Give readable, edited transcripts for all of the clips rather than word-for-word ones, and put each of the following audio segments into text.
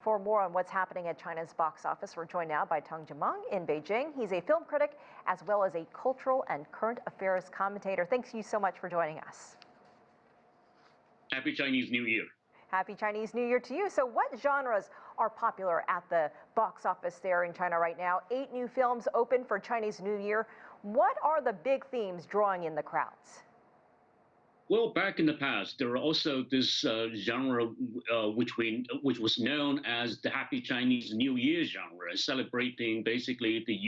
For more on what's happening at China's box office, we're joined now by Teng Jimeng in Beijing. He's a film critic as well as a cultural and current affairs commentator. Thanks you so much for joining us. Happy Chinese New Year. Happy Chinese New Year to you. So what genres are popular at the box office there in China right now? 8 new films open for Chinese New Year. What are the big themes drawing in the crowds? Well, back in the past, there were also this genre which was known as the Happy Chinese New Year genre, celebrating basically the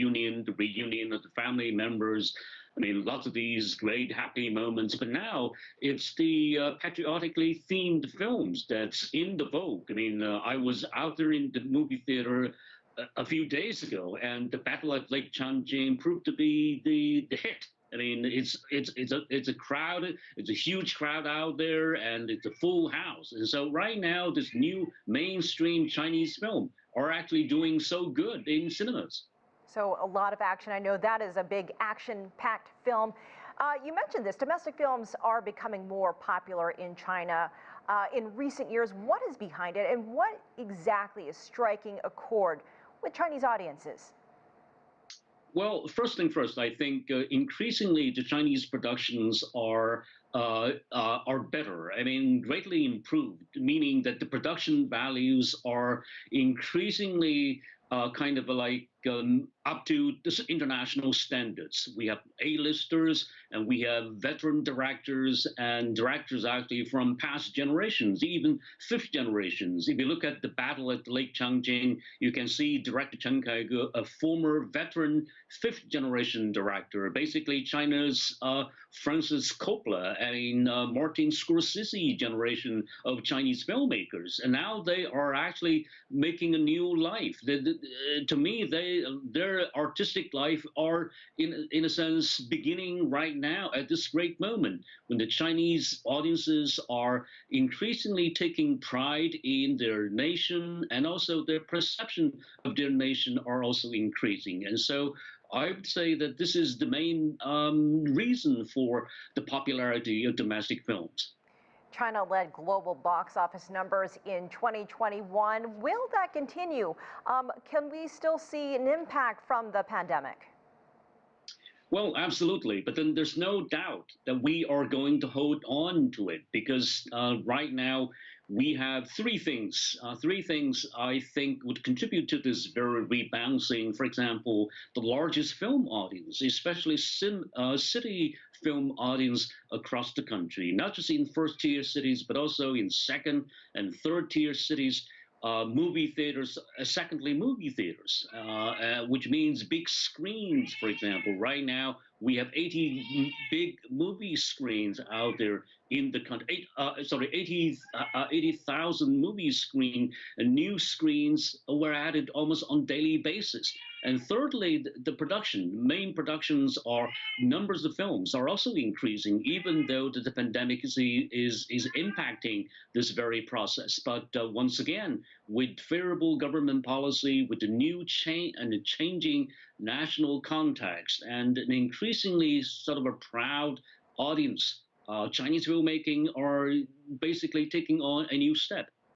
reunion of the family members. I mean, lots of these great happy moments. But now it's the patriotically themed films that's in the vogue. I mean, I was out there in the movie theater a few days ago, and the Battle at Lake Changjin proved to be the hit. I mean, it's a crowd. It's a huge crowd out there, and it's a full house. And so right now, this new mainstream Chinese film are actually doing so good in cinemas. So a lot of action. I know that is a big action-packed film. You mentioned this. Domestic films are becoming more popular in China in recent years. What is behind it, and what exactly is striking a chord with Chinese audiences? Well, first thing first, I think increasingly the Chinese productions are better. I mean, greatly improved, meaning that the production values are increasingly kind of like up to this international standards. We have A-listers and we have veteran directors and directors actually from past generations, even fifth generations. If you look at the Battle at Lake Changjin, you can see director Chen Kaige, a former veteran fifth generation director, basically China's Francis Coppola and Martin Scorsese generation of Chinese filmmakers. And now they are actually making a new life. To me, their artistic life are, in a sense, beginning right now at this great moment when the Chinese audiences are increasingly taking pride in their nation, and also their perception of their nation are also increasing. And so I would say that this is the main reason for the popularity of domestic films. China led global box office numbers in 2021. Will that continue? Can we still see an impact from the pandemic? Well, absolutely. But then there's no doubt that we are going to hold on to it, because right now we have three things I think would contribute to this very rebalancing. For example, the largest film audience, especially city film audience across the country, not just in first-tier cities, but also in second and third-tier cities. Movie theaters, secondly, movie theaters, which means big screens, for example. Right now, we have 80 big movie screens out there in the country. 80,000 movie screen and new screens were added almost on daily basis. And thirdly, the main productions are numbers of films are also increasing, even though the pandemic is impacting this very process. But once again, with favorable government policy, with the new change and the changing national context, and an increasingly sort of a proud audience, Chinese filmmaking are basically taking on a new step.